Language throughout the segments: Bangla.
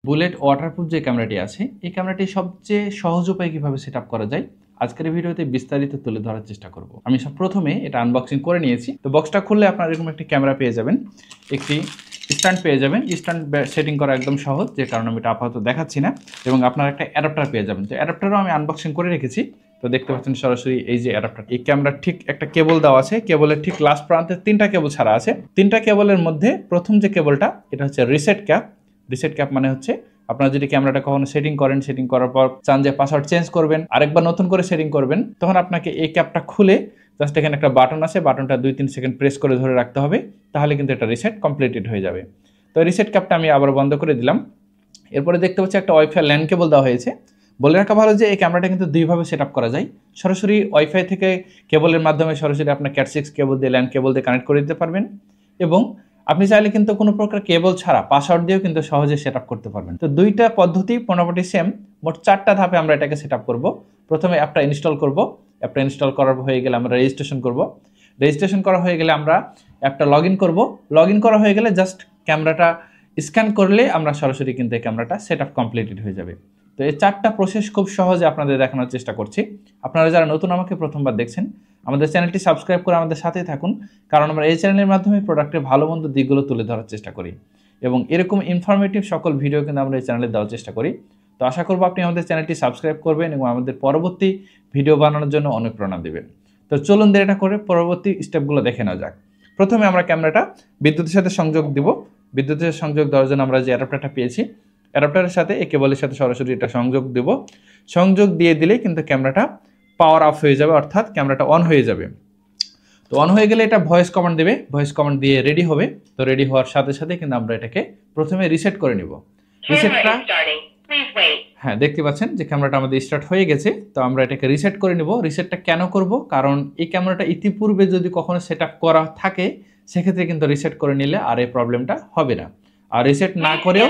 বুলেট ওয়াটারপ্রুফ যে ক্যামেরাটি আছে এই ক্যামেরাটি সবচেয়ে সহজ উপায়ে কিভাবে সেটআপ করা যায় আজকের ভিডিওতে বিস্তারিত তুলে ধরার চেষ্টা করব। আমি প্রথমে এটা আনবক্সিং করে নিয়েছি। তো বক্সটা খুললে আপনারা এরকম একটি ক্যামেরা পেয়ে যাবেন, একটি স্ট্যান্ড পেয়ে যাবেন। স্ট্যান্ড সেটিং করা একদম সহজ, যে কারণে আমি এটা আপাতত দেখাচ্ছি না। এবং আপনারা একটা অ্যাডাপ্টার পেয়ে যাবেন। তো অ্যাডাপ্টারও আমি আনবক্সিং করে রেখেছি। তো দেখতে পাচ্ছেন সরাসরি এই যে অ্যাডাপ্টার, এই ক্যামেরার ঠিক একটা কেবল দেওয়া আছে। কেবলের ঠিক লাস্ট প্রান্তে 3টা কেবল ছাড়া আছে। 3টা কেবলের মধ্যে প্রথম যে কেবলটা এটা হচ্ছে রিসেট ক্যাপ। রিসেট ক্যাপ মানে হচ্ছে আপনারা যদি ক্যামেরাটা কখনো সেটিং করেন, সেটিং করার পর চান যে পাসওয়ার্ড চেঞ্জ করবেন, আরেকবার নতুন করে সেটিং করবেন, তখন আপনাকে এই ক্যাপটা খুলে জাস্ট এখানে একটা বাটন আছে, বাটনটা 2-3 সেকেন্ড প্রেস করে ধরে রাখতে হবে, তাহলে কিন্তু এটা রিসেট কমপ্লিটেড হয়ে যাবে। তো রিসেট ক্যাপটা আমি আবার বন্ধ করে দিলাম। এরপরে দেখতে পাচ্ছি একটা ওয়াইফাই ল্যান্ড কেবল দেওয়া হয়েছে। বলে রাখা ভালো যে এই ক্যামেরাটা কিন্তু দুইভাবে সেট আপ করা যায়। সরাসরি ওয়াইফাই থেকে কেবলের মাধ্যমে সরাসরি আপনার ক্যাট 6 কেবল দিয়ে ল্যান্ড কেবল দিয়ে কানেক্ট করে দিতে পারবেন, এবং আপনি চাইলে কিন্তু কোনো প্রকার কেবল ছাড়া পাসওয়ার্ড দিয়েও কিন্তু সহজে সেট আপ করতে পারবেন। তো দুইটা পদ্ধতি মোটামুটি সেম। মোট 4টা ধাপে আমরা এটাকে সেট আপ করবো। প্রথমে অ্যাপটা ইনস্টল করব। অ্যাপটা ইনস্টল করার হয়ে গেলে আমরা রেজিস্ট্রেশন করব। রেজিস্ট্রেশন করা হয়ে গেলে আমরা অ্যাপটা লগ ইন করবো। লগ ইন করা হয়ে গেলে জাস্ট ক্যামেরাটা স্ক্যান করলে আমরা সরাসরি কিন্তু এই ক্যামেরাটা সেট আপ কমপ্লিটেড হয়ে যাবে। তো এই 4টা প্রসেস খুব সহজে আপনাদের দেখানোর চেষ্টা করছি। আপনারা যারা নতুন আমাকে প্রথমবার দেখছেন, আমাদের চ্যানেলটি সাবস্ক্রাইব করে আমাদের সাথেই থাকুন, কারণ আমরা এই চ্যানেলের মাধ্যমে প্রোডাক্টের ভালো মন্দ দিকগুলো তুলে ধরার চেষ্টা করি, এবং এরকম ইনফরমেটিভ সকল ভিডিও কিন্তু আমরা এই চ্যানেলে দেওয়ার চেষ্টা করি। তো আশা করবো আপনি আমাদের চ্যানেলটি সাবস্ক্রাইব করবেন এবং আমাদের পরবর্তী ভিডিও বানানোর জন্য অনুপ্রেরণা দেবেন। তো চলুন দেরিটা করে পরবর্তী স্টেপগুলো দেখে নেওয়া যাক। প্রথমে আমরা ক্যামেরাটা বিদ্যুতের সাথে সংযোগ দিব। বিদ্যুতের সংযোগ দেওয়ার জন্য আমরা যে অ্যাডাপ্টারটা পেয়েছি, অ্যাডাপ্টারের সাথে এই কেবলের সাথে সরাসরি এটা সংযোগ দেব। সংযোগ দিয়ে দিলে কিন্তু ক্যামেরাটা পাওয়ার অফ হয়ে যাবে, অর্থাৎ ক্যামেরাটা অন হয়ে যাবে। তো অন হয়ে গেলে এটা ভয়েস কমান্ড দেবে, ভয়েস কমান্ড দিয়ে রেডি হবে। তো রেডি হওয়ার সাথে সাথে কিন্তু আমরা এটাকে প্রথমে রিসেট করে নিব। রিসেটটা হ্যাঁ দেখতে পাচ্ছেন যে ক্যামেরাটা আমাদের স্টার্ট হয়ে গেছে। তো আমরা এটাকে রিসেট করে নিব। রিসেটটা কেন করব? কারণ এই ক্যামেরাটা ইতিপূর্বে যদি কখনো সেট আপ করা থাকে, সেক্ষেত্রে কিন্তু রিসেট করে নিলে আর এই প্রবলেমটা হবে না। আর রিসেট না করেও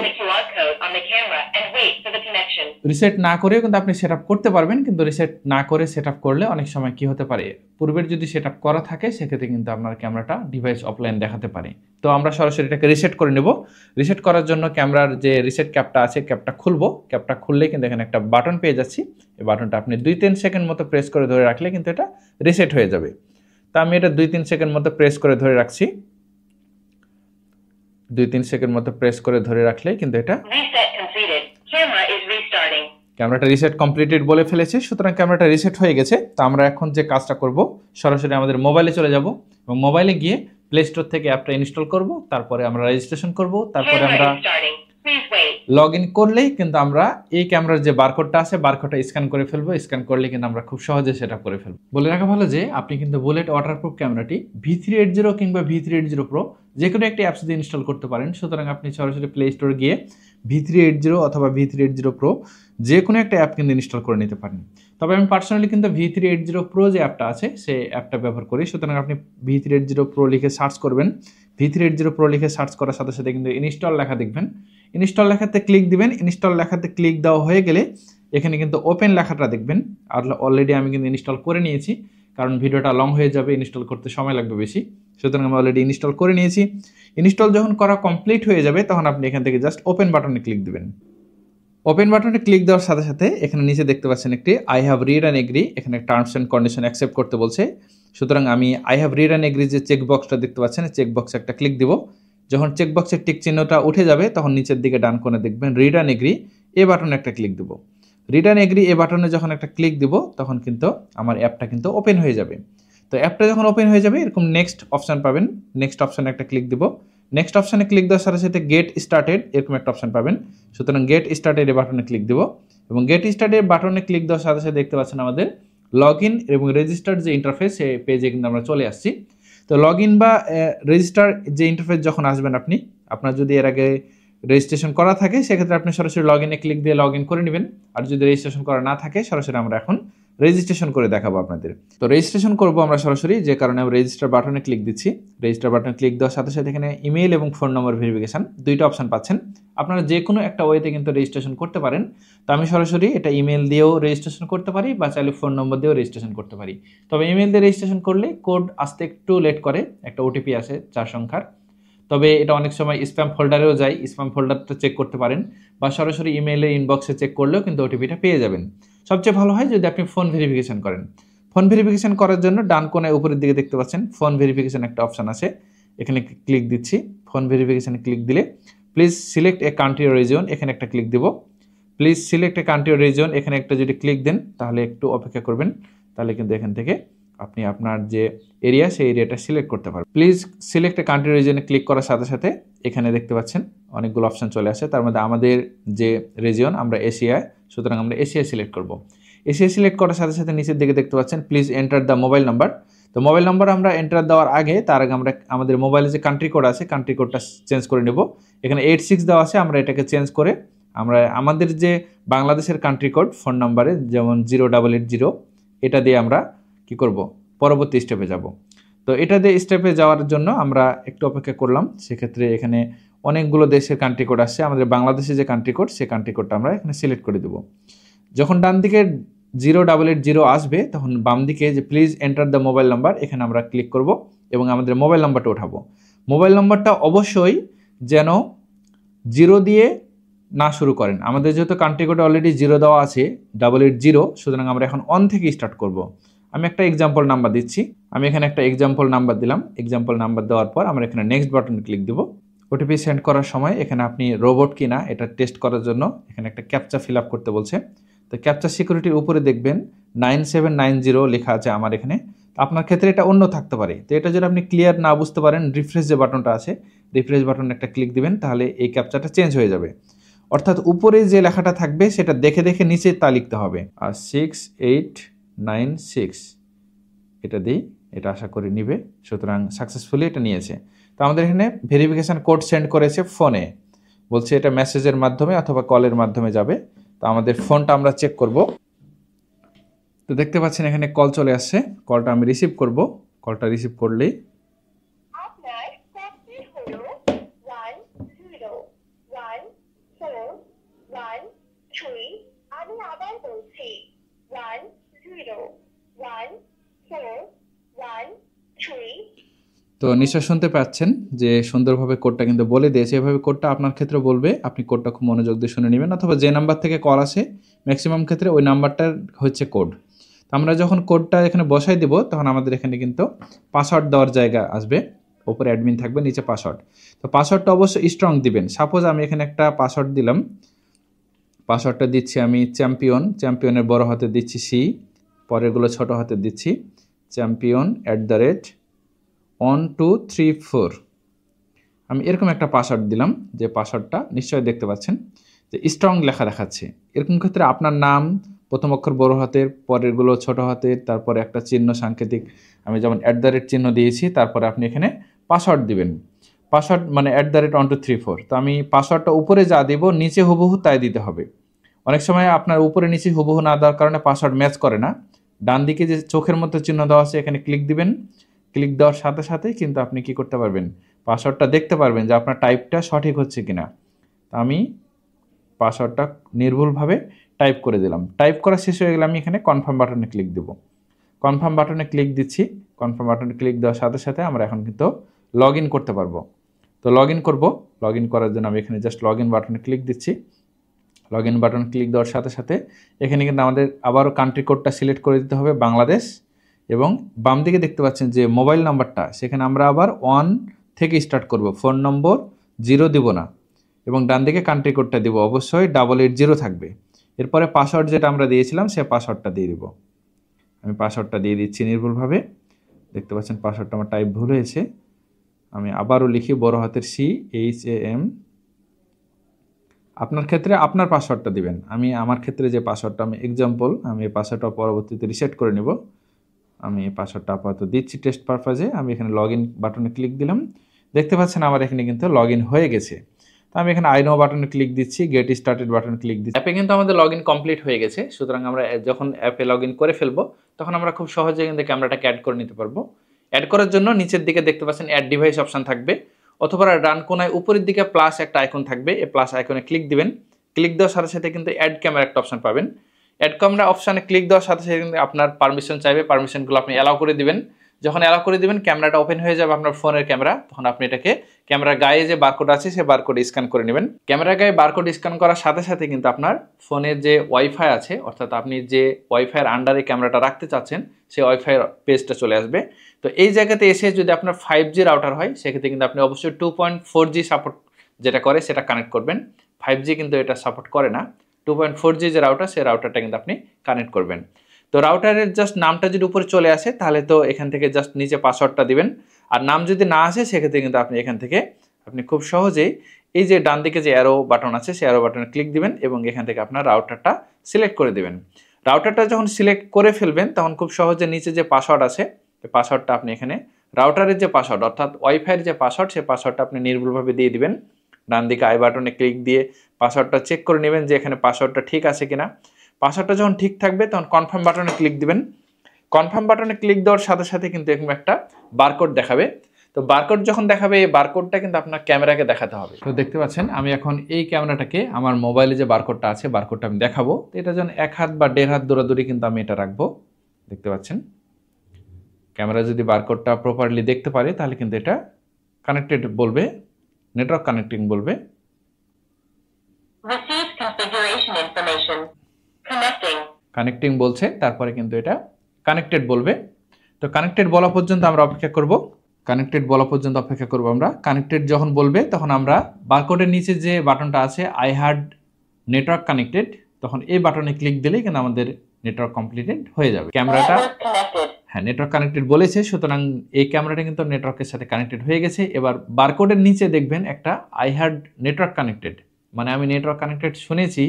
কিন্তু আপনি সেট আপ করতে পারবেন, কিন্তু রিসেট না করে সেট আপ করলে অনেক সময় কি হতে পারে, পূর্বের যদি সেট আপ করা থাকে সেক্ষেত্রে কিন্তু আপনার ক্যামেরাটা ডিভাইস অফলাইন দেখাতে পারে। তো আমরা সরাসরি এটাকে রিসেট করে নেব। রিসেট করার জন্য ক্যামেরার যে রিসেট ক্যাপটা আছে, ক্যাপটা খুলবো। ক্যাপটা খুললে কিন্তু এখানে একটা বাটন পেয়ে যাচ্ছি। এই বাটনটা আপনি 2-3 সেকেন্ড মতো প্রেস করে ধরে রাখলে কিন্তু এটা রিসেট হয়ে যাবে। তো আমি এটা 2-3 সেকেন্ড মতো প্রেস করে ধরে রাখছি। 2-3 সেকেন্ড মতো প্রেস করে ধরে রাখলে কিন্তু এটা ক্যামেরাটা রিসেট কমপ্লিটেড বলে ফেলেছে। সুতরাং ক্যামেরাটা রিসেট হয়ে গেছে। তো আমরা এখন যে কাজটা করব, সরাসরি আমাদের মোবাইলে চলে যাব এবং মোবাইলে গিয়ে প্লে স্টোর থেকে অ্যাপটা ইনস্টল করব। তারপরে আমরা রেজিস্ট্রেশন করব। তারপরে আমরা লগ ইন করলেই কিন্তু আমরা এই ক্যামেরার যে বারকোডটা আছে, বারকোডটা স্ক্যান করে ফেলবো। স্ক্যান করলে কিন্তু আমরা খুব সহজে সেটা করে ফেলবো। বলে রাখা ভালো যে আপনি কিন্তু বুলেট ওয়াটারপ্রুফ ক্যামেরাটি V380 কিংবা V380 Pro যে কোনো একটি অ্যাপস দিয়ে ইনস্টল করতে পারেন। সুতরাং আপনি সরাসরি প্লে স্টোরে গিয়ে V380 অথবা V380 Pro যে কোনো একটা অ্যাপ কিন্তু ইনস্টল করে নিতে পারেন। তবে আমি পার্সোনালি কিন্তু V380 Pro যে অ্যাপটা আছে সেই অ্যাপটা ব্যবহার করি। সুতরাং আপনি V380 Pro লিখে সার্চ করবেন। V380 Pro লিখে সার্চ করার সাথে সাথে কিন্তু ইনস্টল লেখা দেখবেন। ইনস্টল লেখাতে ক্লিক দিবেন। ইনস্টল লেখাতে ক্লিক দেওয়া হয়ে গেলে এখানে কিন্তু ওপেন লেখাটা দেখবেন। আর অলরেডি আমি কিন্তু ইনস্টল করে নিয়েছি, কারণ ভিডিওটা লং হয়ে যাবে, ইনস্টল করতে সময় লাগবে বেশি। সুতরাং আমি অলরেডি ইনস্টল করে নিয়েছি। ইনস্টল যখন করা কমপ্লিট হয়ে যাবে, তখন আপনি এখান থেকে জাস্ট ওপেন বাটনে ক্লিক দিবেন। ওপেন বাটনে ক্লিক দেওয়ার সাথে সাথে এখানে নিচে দেখতে পাচ্ছেন একটি I have read and agree, এখানে টার্মস অ্যান্ড কন্ডিশন অ্যাকসেপ্ট করতে বলছে। সুতরাং আমি I have read and agree যে চেক বক্সটা দেখতে পাচ্ছেন, চেক বক্সে একটা ক্লিক দিব। যখন চেক বক্সের টিক চিহ্নটা উঠে যাবে, তখন নিচের দিকে ডান কোণে দেখবেন রিড অ্যান্ড এগ্রি, এ বাটনে একটা ক্লিক দিব। রিড অ্যান্ড এগ্রি এ বাটনে যখন একটা ক্লিক দিব, তখন কিন্তু আমার অ্যাপটা কিন্তু ওপেন হয়ে যাবে। তো অ্যাপটা যখন ওপেন হয়ে যাবে, এরকম নেক্সট অপশান পাবেন। নেক্সট অপশানে একটা ক্লিক দিব। নেক্সট অপশানে ক্লিক দেওয়ার সাথে সাথে গেট স্টার্টেড এরকম একটা অপশান পাবেন। সুতরাং গেট স্টার্টেড এ বাটনে ক্লিক দিব, এবং গেট স্টার্টেড বাটনে ক্লিক দেওয়ার সাথে সাথে দেখতে পাচ্ছেন আমাদের লগ ইন এবং রেজিস্টার যে ইন্টারফেস, সেই পেজে কিন্তু আমরা চলে আসছি। তো লগ ইন বা রেজিস্টার যে ইন্টারফেস যখন আসবেন, আপনার যদি এর আগে রেজিস্ট্রেশন করা থাকে, সেক্ষেত্রে আপনি সরাসরি লগ ইনে ক্লিক দিয়ে লগ ইন করে নেবেন। আর যদি রেজিস্ট্রেশন করা না থাকে, সরাসরি আমরা এখন রেজিস্ট্রেশন করে দেখাবো আপনাদের। তো রেজিস্ট্রেশন করবো আমরা সরাসরি, যে কারণে আমরা রেজিস্টার বাটনে ক্লিক দিচ্ছি। রেজিস্টার বাটনে ক্লিক দেওয়ার সাথে সাথে এখানে ইমেইল এবং ফোন নম্বর ভেরিফিকেশন দুইটা অপশন পাচ্ছেন। আপনারা যে কোনো একটা ওয়েতে কিন্তু রেজিস্ট্রেশন করতে পারেন। তো আমি সরাসরি এটা ইমেল দিয়েও রেজিস্ট্রেশন করতে পারি, বা চাইলে ফোন নম্বর দিয়েও রেজিস্ট্রেশন করতে পারি। তবে ইমেল দিয়ে রেজিস্ট্রেশন করলে কোড আসতে একটু লেট করে, একটা ওটিপি আসে 4 সংখ্যার। তবে এটা অনেক সময় স্প্যাম ফোল্ডারেও যায়, স্প্যাম ফোল্ডারটা চেক করতে পারেন, বা সরাসরি ইমেইলে ইনবক্সে চেক করলেও কিন্তু ওটিপিটা পেয়ে যাবেন। সবচেয়ে ভালো হয় যদি আপনি ফোন ভেরিফিকেশন করেন। ফোন ভেরিফিকেশন করার জন্য ডান কোণায় উপরের দিকে দেখতে পাচ্ছেন ফোন ভেরিফিকেশন একটা অপশন আছে, এখানে ক্লিক দিচ্ছি। ফোন ভেরিফিকেশনে ক্লিক দিলে please select a country or region, এখানে একটা ক্লিক দেব। Please select a country or region, এখানে একটা যদি ক্লিক দেন তাহলে একটু অপেক্ষা করবেন, তাহলে কিন্তু এখান থেকে আপনি আপনার যে এরিয়া সেই এরিয়াটা সিলেক্ট করতে পারবেন। প্লিজ সিলেক্ট এ কান্ট্রি রিজিয়নে ক্লিক করার সাথে সাথে এখানে দেখতে পাচ্ছেন অনেকগুলো অপশন চলে আসে, তার মধ্যে আমাদের যে রিজিয়ন আমরা এশিয়া, সুতরাং আমরা এশিয়া সিলেক্ট করব। এশিয়া সিলেক্ট করার সাথে সাথে নিচের দিকে দেখতে পাচ্ছেন please enter the mobile number. তো মোবাইল নাম্বার আমরা এন্টার দেওয়ার আগে, তার আগে আমরা আমাদের মোবাইলে যে কান্ট্রি কোড আছে কান্ট্রি কোডটা চেঞ্জ করে নেব। এখানে 86 দেওয়া আছে, আমরা এটাকে চেঞ্জ করে আমরা আমাদের যে বাংলাদেশের কান্ট্রি কোড ফোন নাম্বারে যেমন 0880, এটা দিয়ে আমরা কি করব, পরবর্তী স্টেপে যাব। তো এটা দিয়ে স্টেপে যাওয়ার জন্য আমরা একটু অপেক্ষা করলাম। সেক্ষেত্রে এখানে অনেকগুলো দেশের কান্ট্রি কোড আসছে, আমাদের বাংলাদেশের যে কান্ট্রি কোড সেই কান্ট্রি কোডটা আমরা এখানে সিলেক্ট করে দেব। যখন ডান দিকে 0880 আসবে তখন বাম দিকে যে please enter the mobile number, এখানে আমরা ক্লিক করব এবং আমাদের মোবাইল নাম্বারটা উঠাবো। মোবাইল নাম্বারটা অবশ্যই যেন 0 দিয়ে না শুরু করেন। আমাদের যেহেতু কান্ট্রি কোডে অলরেডি 0 দেওয়া আছে 880, সুতরাং আমরা এখন 1 থেকে স্টার্ট করব। আমি একটা এক্সাম্পল নাম্বার দিচ্ছি, আমি এখানে একটা এক্সাম্পল নাম্বার দিলাম। এক্সাম্পল নাম্বার দেওয়ার পর আমরা এখানে নেক্সট বাটনে ক্লিক দেব। ওটিপি সেন্ড করার সময় এখানে আপনি রোবট কিনা এটা টেস্ট করার জন্য এখানে একটা ক্যাপচা ফিল আপ করতে বলছে। তো ক্যাপচা সিকিউরিটির উপরে দেখবেন 9790 লেখা আছে আমার এখানে। আপনার ক্ষেত্রে এটা অন্য থাকতে পারে। তো এটা যদি আপনি ক্লিয়ার না বুঝতে পারেন, রিফ্রেশ যে বাটনটা আছে, রিফ্রেশ বাটনে একটা ক্লিক দিবেন, তাহলে এই ক্যাপচাটা চেঞ্জ হয়ে যাবে। অর্থাৎ উপরে যে লেখাটা থাকবে সেটা দেখে দেখে নিচে তা লিখতে হবে। আর 6896 এটা দিই, এটা আশা করি নিবে। সুতরাং সাকসেসফুলি এটা নিয়েছে। তো আমাদের এখানে ভেরিফিকেশন কোড সেন্ড করেছে ফোনে, বলছে এটা মেসেজের মাধ্যমে অথবা কলের মাধ্যমে যাবে। তো আমাদের ফোনটা আমরা চেক করব। তো দেখতে পাচ্ছেন এখানে কল চলে আসছে, কলটা আমি রিসিভ করব। কলটা রিসিভ করলেই আপনার প্রাপ্তির হলো 101413। আমি আবার বলছি 101413। তো নিশ্চয় শুনতে পাচ্ছেন যে সুন্দরভাবে কোডটা কিন্তু বলে দিয়েছে। এভাবে কোডটা আপনার ক্ষেত্রে বলবে, আপনি কোডটা খুব মনোযোগ দিয়ে শুনে নেবেন, অথবা যে নাম্বার থেকে কল আসে ম্যাক্সিমাম ক্ষেত্রে ওই নাম্বারটার হচ্ছে কোড। তো আমরা যখন কোডটা এখানে বসাই দেব তখন আমাদের এখানে কিন্তু পাসওয়ার্ড দেওয়ার জায়গা আসবে, উপরে অ্যাডমিন থাকবে, নিচে পাসওয়ার্ড। তো পাসওয়ার্ডটা অবশ্যই স্ট্রং দিবেন। সাপোজ আমি এখানে একটা পাসওয়ার্ড দিলাম, পাসওয়ার্ডটা দিচ্ছি আমি চ্যাম্পিয়ন, চ্যাম্পিয়নের বড় হাতে দিচ্ছি সি, পরেরগুলো ছোট হাতে দিচ্ছি চ্যাম্পিয়ন @1234। আমি এরকম একটা পাসওয়ার্ড দিলাম, যে পাসওয়ার্ডটা নিশ্চয়ই দেখতে পাচ্ছেন যে স্ট্রং লেখা দেখাচ্ছে। এরকম ক্ষেত্রে আপনার নাম প্রথম অক্ষর বড় হাতের, পরেরগুলো ছোট হাতের, তারপরে একটা চিহ্ন সাংকেতিক, আমি যেমন চিহ্ন দিয়েছি, তারপরে আপনি এখানে পাসওয়ার্ড দিবেন। পাসওয়ার্ড মানে @1234। তো আমি পাসওয়ার্ডটা উপরে যা দিব নিচে হুবহু তাই দিতে হবে। অনেক সময় আপনার উপরে নিচে হুবহু না দেওয়ার কারণে পাসওয়ার্ড ম্যাচ করে না। ডান দিকে যে চোখের মতো চিহ্ন দেওয়া আছে এখানে ক্লিক দিবেন। ক্লিক দেওয়ার সাথে সাথেই কিন্তু আপনি কি করতে পারবেন, পাসওয়ার্ডটা দেখতে পারবেন যে আপনার টাইপটা সঠিক হচ্ছে কিনা। আমি পাসওয়ার্ডটা নির্ভুলভাবে টাইপ করে দিলাম। টাইপ করা শেষ হয়ে গেলে আমি এখানে কনফার্ম বাটনে ক্লিক দেব। কনফার্ম বাটনে ক্লিক দিচ্ছি। কনফার্ম বাটনে ক্লিক দেওয়ার সাথে সাথে আমরা এখন কিন্তু লগ ইন করতে পারবো। তো লগ ইন করবো। লগ ইন করার জন্য আমি এখানে জাস্ট লগ ইন বাটনে ক্লিক দিচ্ছি। লগ ইন বাটন ক্লিক দেওয়ার সাথে সাথে এখানে কিন্তু আমাদের আবারও কান্ট্রি কোডটা সিলেক্ট করে দিতে হবে বাংলাদেশ, এবং বাম দিকে দেখতে পাচ্ছেন যে মোবাইল নাম্বারটা, সেখানে আমরা আবার 1 থেকে স্টার্ট করব। ফোন নম্বর 0 দিব না, এবং ডান দিকে কান্ট্রি কোডটা দিব, অবশ্যই 880 থাকবে। এরপরে পাসওয়ার্ড যেটা আমরা দিয়েছিলাম সে পাসওয়ার্ডটা দিয়ে দিব। আমি পাসওয়ার্ডটা দিয়ে দিচ্ছি নির্ভুলভাবে। দেখতে পাচ্ছেন পাসওয়ার্ডটা আমার টাইপ ভুল হয়েছে। আমি আবারও লিখি বড় হাতের CHAM। আপনার ক্ষেত্রে আপনার পাসওয়ার্ডটা দিবেন। আমি আমার ক্ষেত্রে যে পাসওয়ার্ডটা আমি এক্সাম্পল, আমি এই পাসওয়ার্ডটা পরবর্তীতে রিসেট করে নেব। আমি এই পাসওয়ার্ডটা আপাতত দিচ্ছি টেস্ট পারপাজে। আমি এখানে লগ ইন বাটনে ক্লিক দিলাম। দেখতে পাচ্ছেন আমার এখানে কিন্তু লগ ইন হয়ে গেছে। তো আমি এখানে আই নো বাটনে ক্লিক দিচ্ছি, গেট স্টার্টেড বাটনে ক্লিক দিচ্ছি। অ্যাপে কিন্তু আমাদের লগ ইন কমপ্লিট হয়ে গেছে। সুতরাং আমরা যখন অ্যাপে লগ ইন করে ফেলবো তখন আমরা খুব সহজে কিন্তু ক্যামেরাটাকে অ্যাড করে নিতে পারবো। অ্যাড করার জন্য নিচের দিকে দেখতে পাচ্ছেন অ্যাড ডিভাইস অপশন থাকবে, অথবা ডান কোনায় উপরের দিকে প্লাস একটা আইকন থাকবে। এই প্লাস আইকনে ক্লিক দিবেন। ক্লিক দেওয়ার সাথে সাথে কিন্তু অ্যাড ক্যামেরা একটা অপশন পাবেন। অ্যাড ক্যামেরা অপশানে ক্লিক দেওয়ার সাথে সাথে কিন্তু আপনার পারমিশন চাইবে, পারমিশনগুলো আপনি অ্যালাউ করে দিবেন। যখন অ্যালাউ করে দিবেন ক্যামেরাটা ওপেন হয়ে যাবে আপনার ফোনের ক্যামেরা, তখন আপনি এটাকে ক্যামেরার গায়ে যে বারকোড আছে সেই বারকোড স্ক্যান করে নেবেন। ক্যামেরার গায়ে বারকোড স্ক্যান করার সাথে সাথে কিন্তু আপনার ফোনের যে ওয়াইফাই আছে, অর্থাৎ আপনি যে ওয়াইফাইয়ের আন্ডারে ক্যামেরাটা রাখতে চাচ্ছেন সেই ওয়াইফাইয়ের পেজটা চলে আসবে। তো এই জায়গাতে এসে যদি আপনার 5G রাউটার হয় সেক্ষেত্রে কিন্তু আপনি অবশ্যই 2.4G সাপোর্ট যেটা করে সেটা কানেক্ট করবেন। 5G কিন্তু এটা সাপোর্ট করে না। 2.4G যে রাউটার সেই রাউটারটা কিন্তু আপনি কানেক্ট করবেন। তো রাউটারের জাস্ট নামটা যদি উপরে চলে আসে তাহলে তো এখান থেকে জাস্ট নিচে পাসওয়ার্ডটা দিবেন, আর নাম যদি না আসে সেক্ষেত্রে কিন্তু আপনি এখান থেকে আপনি খুব সহজেই এই যে ডান দিকে যে অ্যারো বাটন আছে সেই অ্যারো বাটনে ক্লিক দিবেন এবং এখান থেকে আপনার রাউটারটা সিলেক্ট করে দিবেন। রাউটারটা যখন সিলেক্ট করে ফেলবেন তখন খুব সহজে নিচে যে পাসওয়ার্ড আছে সেই পাসওয়ার্ডটা আপনি এখানে রাউটারের যে পাসওয়ার্ড অর্থাৎ ওয়াইফাইয়ের যে পাসওয়ার্ড সেই পাসওয়ার্ডটা আপনি নির্ভুলভাবে দিয়ে দিবেন। ডান দিকে আই বাটনে ক্লিক দিয়ে পাসওয়ার্ডটা চেক করে নেবেন যে এখানে পাসওয়ার্ডটা ঠিক আছে কিনা। পাসওয়ার্ডটা যখন ঠিক থাকবে তখন কনফার্ম বাটনে ক্লিক দিবেন। কনফার্ম বাটনে ক্লিক দেওয়ার সাথে সাথে কিন্তু এরকম একটা বারকোড দেখাবে। তো বারকোড যখন দেখাবে এই বারকোডটা কিন্তু আপনার ক্যামেরাকে দেখাতে হবে। তো দেখতে পাচ্ছেন আমি এখন এই ক্যামেরাটাকে আমার মোবাইলে যে বারকোডটা আছে বারকোডটা আমি দেখাবো। তো এটা যেন 1 হাত বা 1.5 হাত দূরাদূরি কিন্তু আমি এটা রাখবো। দেখতে পাচ্ছেন ক্যামেরা যদি বারকোডটা প্রপারলি দেখতে পারে তাহলে কিন্তু এটা কানেক্টেড বলবে, নেটওয়ার্ক কানেক্টিং বলবে। কানেক্টিং বলছে, তারপরে কিন্তু এটা কানেক্টেড বলবে। তো কানেক্টেড বলা পর্যন্ত আমরা অপেক্ষা করব। আমরা কানেক্টেড যখন বলবে তখন আমরা বারকোডের নিচে যে বাটনটা আছে আই হ্যাড নেটওয়ার্ক কানেক্টেড, তখন এই বাটনে ক্লিক দিলেই কিন্তু আমাদের নেটওয়ার্ক কমপ্লিটেড হয়ে যাবে। ক্যামেরাটা হ্যাঁ নেটওয়ার্ক কানেক্টেড বলেছে, সুতরাং এই ক্যামেরাটা কিন্তু নেটওয়ার্কের সাথে কানেক্টেড হয়ে গেছে। এবার বারকোডের নিচে দেখবেন একটা আই হ্যাড নেটওয়ার্ক কানেক্টেড, মানে আমি নেটওয়ার্ক কানেক্টেড শুনেছি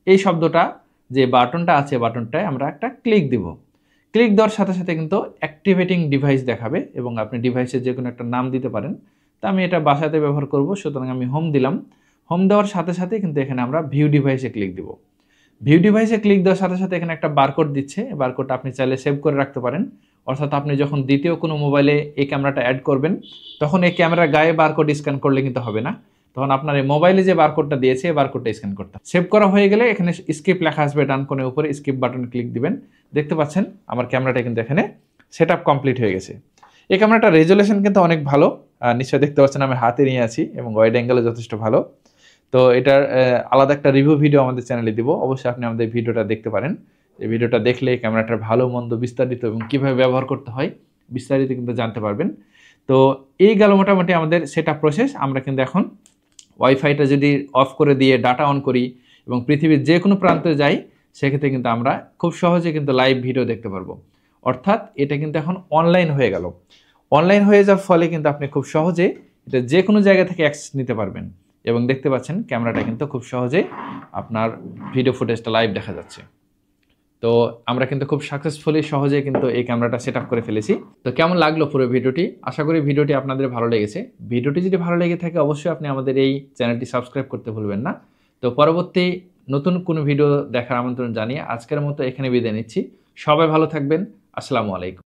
এই শব্দটা যে বাটনটা আছে বাটনটায় আমরা একটা ক্লিক দিব। ক্লিক দেওয়ার সাথে সাথে কিন্তু অ্যাক্টিভেটিং ডিভাইস দেখাবে এবং আপনি ডিভাইসের যে কোনো একটা নাম দিতে পারেন। তো আমি এটা বাসাতে ব্যবহার করব, সুতরাং আমি হোম দিলাম। হোম দেওয়ার সাথে সাথে কিন্তু এখানে আমরা ভিউ ডিভাইসে ক্লিক দিব। ভিউ ডিভাইসে ক্লিক দেওয়ার সাথে সাথে এখানে একটা বারকোড দিচ্ছে, বারকোডটা আপনি চাইলে সেভ করে রাখতে পারেন। অর্থাৎ আপনি যখন দ্বিতীয় কোনো মোবাইলে এই ক্যামেরাটা অ্যাড করবেন তখন এই ক্যামেরার গায়ে বারকোড স্ক্যান করলে কিন্তু হবে না, তখন আপনার এই মোবাইলে যে বারকোডটা দিয়েছে এই বারকোডটা স্ক্যান করতে হবে। সেভ করা হয়ে গেলে এখানে স্কিপ লেখা আসবে ডান কোণে উপরে, স্কিপ বাটনে ক্লিক দিবেন। দেখতে পাচ্ছেন আমার ক্যামেরাটা কিন্তু এখানে সেটআপ কমপ্লিট হয়ে গেছে। এই ক্যামেরাটা রেজুলেশন কিন্তু অনেক ভালো, নিশ্চয়ই দেখতে পাচ্ছেন আমি হাতে নিয়ে আছি এবং ওয়াইড অ্যাঙ্গেলও যথেষ্ট ভালো। তো এটার আলাদা একটা রিভিউ ভিডিও আমাদের চ্যানেলে দিব, অবশ্যই আপনি আমাদের ভিডিওটা দেখতে পারেন। এই ভিডিওটা দেখলে ক্যামেরাটার ভালো মন্দ বিস্তারিত এবং কীভাবে ব্যবহার করতে হয় বিস্তারিত কিন্তু জানতে পারবেন। তো এই গেল মোটামুটি আমাদের সেটআপ প্রসেস। আমরা কিন্তু এখন ওয়াইফাইটা যদি অফ করে দিয়ে ডাটা অন করি এবং পৃথিবীর যে কোনো প্রান্তে যাই সেক্ষেত্রে কিন্তু আমরা খুব সহজে কিন্তু লাইভ ভিডিও দেখতে পারবো। অর্থাৎ এটা কিন্তু এখন অনলাইন হয়ে গেল। অনলাইন হয়ে যাওয়ার ফলে কিন্তু আপনি খুব সহজে এটা যে কোনো জায়গা থেকে অ্যাক্সেস নিতে পারবেন এবং দেখতে পাচ্ছেন ক্যামেরাটা কিন্তু খুব সহজেই আপনার ভিডিও ফুটেজটা লাইভ দেখা যাচ্ছে। তো আমরা কিন্তু খুব সাকসেসফুলি সহজে কিন্তু এই ক্যামেরাটা সেটআপ করে ফেলেছি। তো কেমন লাগলো পুরো ভিডিওটি? আশা করি ভিডিওটি আপনাদের ভালো লেগেছে। ভিডিওটি যদি ভালো লেগে থাকে অবশ্যই আপনি আমাদের এই চ্যানেলটি সাবস্ক্রাইব করতে ভুলবেন না। তো পরবর্তী নতুন কোনো ভিডিও দেখার আমন্ত্রণ জানিয়ে আজকের মতো এখানে বিদায় নিচ্ছি। সবাই ভালো থাকবেন। আসসালামু আলাইকুম।